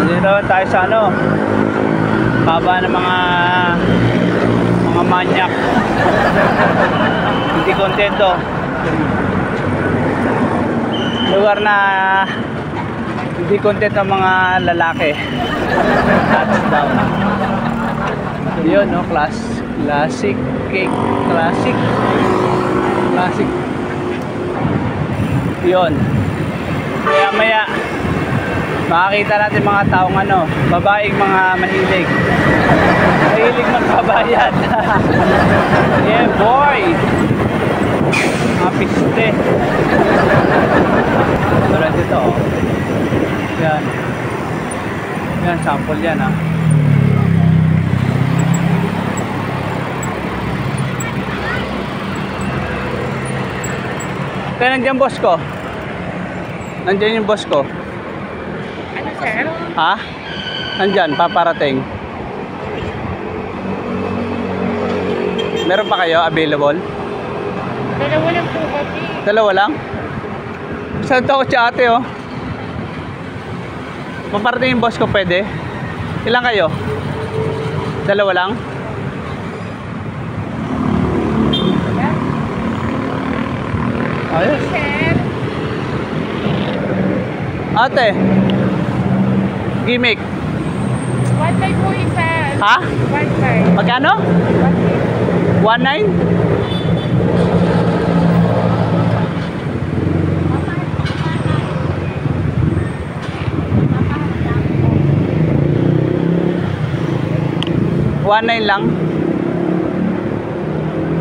Hindi naman tayo sa ano, baba ng mga manyak. Hindi kontento. Lugar na hindi kontento ang mga lalaki. That's down. Yun, no? Classic cake. Classic. Yun. Maya makakita natin mga taong ano, babaeng mga mahilig magbabayad. Yeah boy, mga piste. Pero dito, oh. Yan, sample yan, ah. Kaya nandiyan boss ko. Nandiyan yung boss ko. Ano, sir? Ha? Nandyan, paparating. Meron pa kayo available? Dalawa lang po kasi. Dalawa lang? Saan ako si ate, oh? Paparating yung boss ko, pwede? Ilan kayo? Dalawa lang? Ayos. Sir? Ate, gimmick. 1.5 po isa. Ha? 1.5. Magkano? 1.9? $1.9 lang.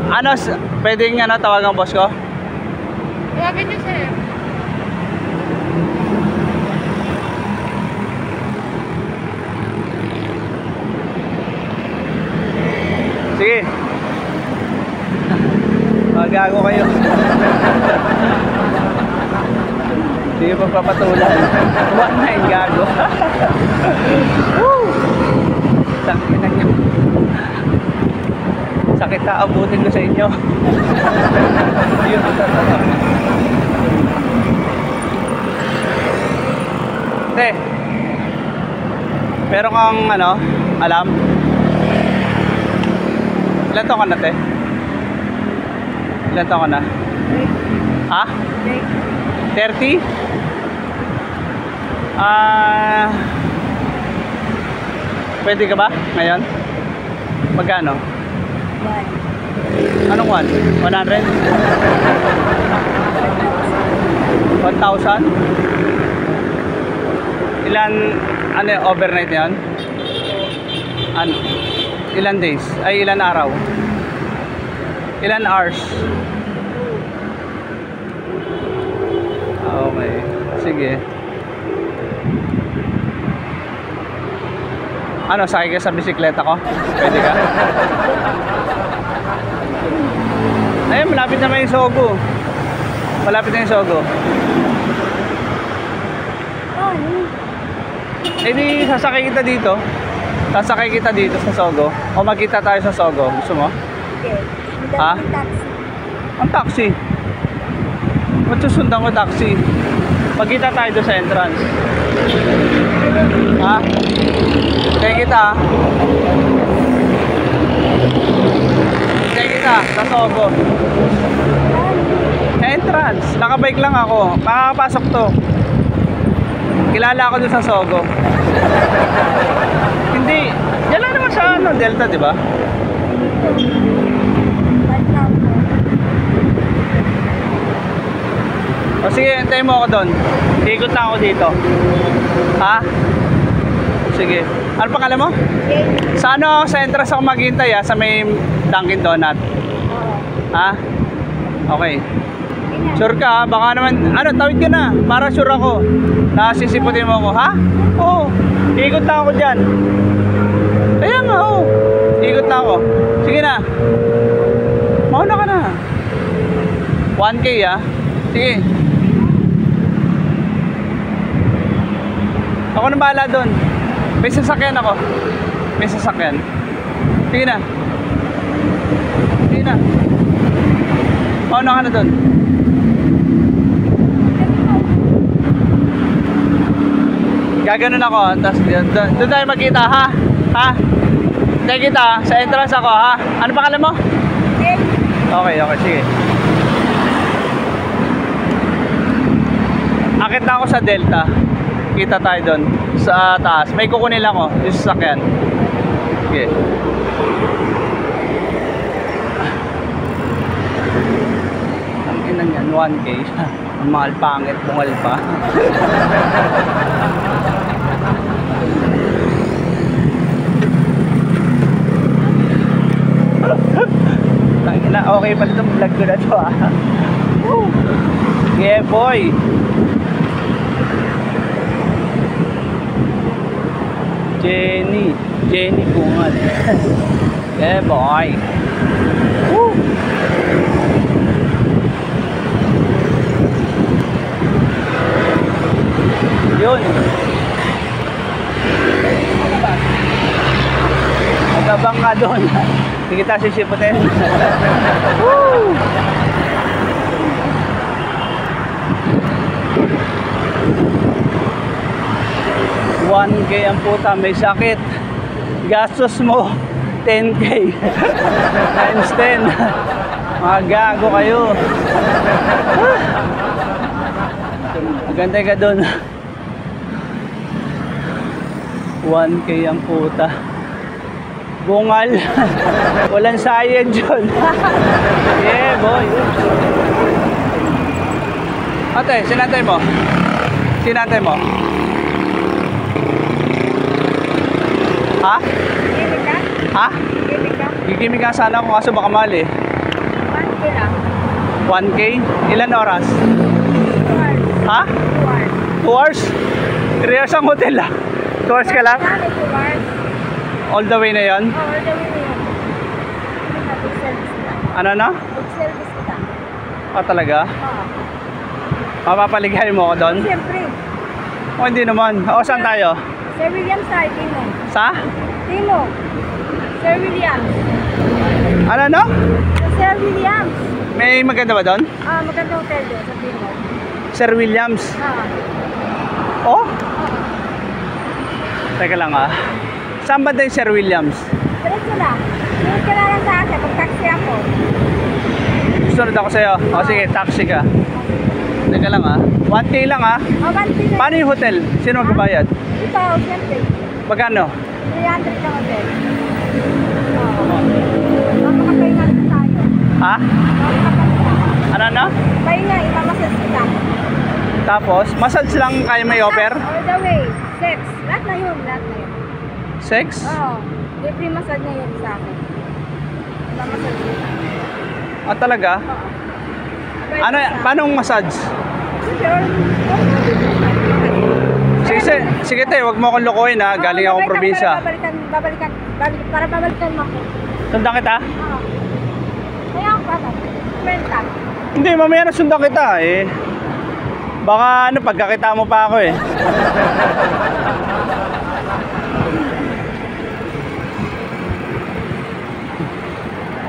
Ano, pwedeng ano, tawagan boss ko? Tawagin niyo, sir. Sige. Magago kayo. Sige, magpapatulan. 1.9 gago. Woo! Sakit na nyo. Sakit na abutin ko sa inyo. Yun, Te, meron kang ano, alam? Ilan taon ka na, te? Ilan taon ka na? Ha? 30? Pwede ka ba ngayon? Magkano? Anong 1? 100? 1,000? Ilan, ano, overnight yan? Ano? Ilan days? Ay, ilan araw? Ilan hours? Okay. Sige. Ano, sakay ka sa bisikleta ko? Pwede ka? Ayun, malapit naman yung Sogo. Malapit na yung Sogo. Eh di, sasakay kita dito. Sasakay kita dito sa Sogo. O magkita tayo sa Sogo. Gusto mo? Ha? Ang taxi. Matusundan ko taxi. Magkita tayo doon sa entrance. Ha? Kaya kita. Kaya kita sa Sogo. Entrance. Nakabike lang ako. Makakapasok to. Kilala ako doon sa Sogo. Hindi. Yan lang naman sa ano, Delta, di ba? O sige, hintayin mo ako doon. Ikot lang ako dito. Ha? Sige. Ano pangalan mo? Sa ano, sa entrance ako maghintay, ha? Sa may Dunkin Donut. Ha? Okay. Sure ka, ha? Baka naman, ano, tawid ka na. Para sure ako. Nasisiputin mo ako, ha? Oo. Ikot lang ako dyan. Kaya nga, oo. Ikot lang ako. Sige na. Mauna ka na. 1K, ha? Sige. Ako na bahala doon. May sasakyan ako. May sasakyan. Sige na. Sige na. Mauna ka na doon. Gaganon ako, tapos doon tayo magkita, ha? Ha? Tayo kita, sa entrance ako, ha? Ano pangalan mo? Okay, okay, sige. Akit na ako sa Delta. Kita tayo doon, sa taas. May kukunin lang ako, yung sasakyan. Sige. Ang ina niyan, 1K. Ang mahal pangit, bungal pa. Tangina, okay pala itong vlog ko na to, ah. Woo! Yeah, boy! Jenny Bungal. Yeah, boy! Woo! Yun. Magabang nga doon. Hindi kita sisiputin. Woo! $1K ang puta, may sakit. Gastos mo 10K times 10. Mga gago kayo. Maganda ka doon. 1K ang puta. Bungal. Walang sayad dyan. Yeah, boy. Ate, sinantay mo? Sinantay mo? Ha? Gimik ka? Ha? Gimik ka? Gigimik ka sana ako kaso baka mali. 1K lang. 1K? Ilan oras? 2 hours. Ha? 2 hours. 2 hours? 3 hours ang hotel, ah. 2 hours ka lang? 2 hours. All the way na yon? Oh, all the way na yun. Good service ka. Ano na? Good service ka. Ah, talaga? Oo. Mapapaligay mo ako doon? Siyempre. O hindi naman. O saan tayo? Sir Williams tayo, Timo. Sa? Timo. Sir Williams. Ano no? Sir Williams. May maganda ba doon? Maganda hotel doon sa Timo. Sir Williams. Oh? Teka lang, ah. Saan ba tayo Sir Williams? Diretso lang. Sunod ka na lang sa akin. Mag-taxi ako. Sunod ako sa'yo. O sige, taxi ka. Teka lang, ah. 1K lang, ah. 1K na. Paano yung hotel? Sino magbabayad? Ikaw, siyempre. Magkano? 300 na hotel. Makakapahinga na tayo. Ha? Makakapahinga. Ano? Pahinga, imamasas kita. Tapos, massage lang kayo may offer? All the way. Sex. Lahat na yun. Lahat na yun. Sex? Oo. Libre massage na yun sa akin. Imamasas kita. Ah, talaga? Ano, paano massage? Sige tayo, wag mo akong lokohin, ha. Galing akong probinsya. Para babalikan mo ako. Sundan kita? Oo. Kaya ako pa. Kwenta. Hindi, mamaya na sundan kita, eh. Baka ano, pagkakita mo pa ako, eh.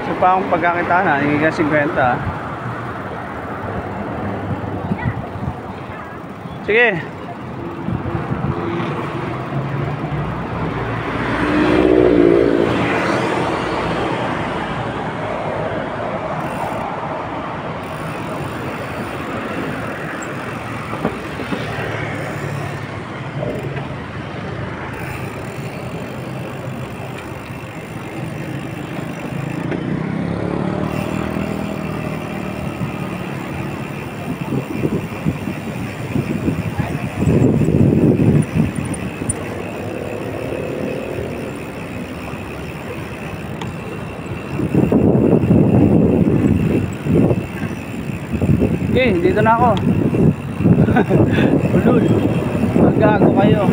So pa akong pagkakita na, hindi ka 50. Sige. Okay, dito na ako. Ulul. Magago kayo.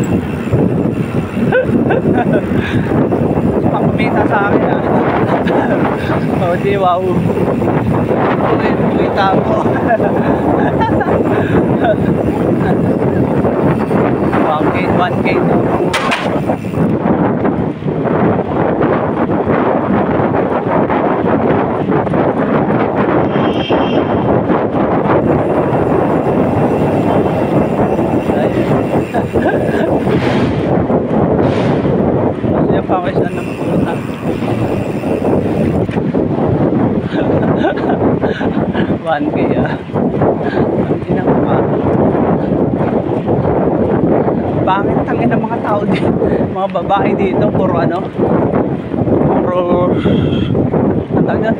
Pakumita sa akin, ha. Oh, di, wow. Okay, kumita ako. 1K to. 1K ah. Ang ina mo ka. Bakit tangin ng mga tao dito? Mga babae dito, puro ano? Puro... Ang tawag doon?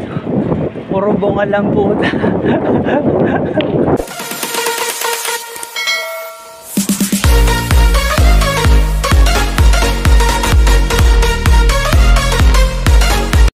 Puro bunga lang po.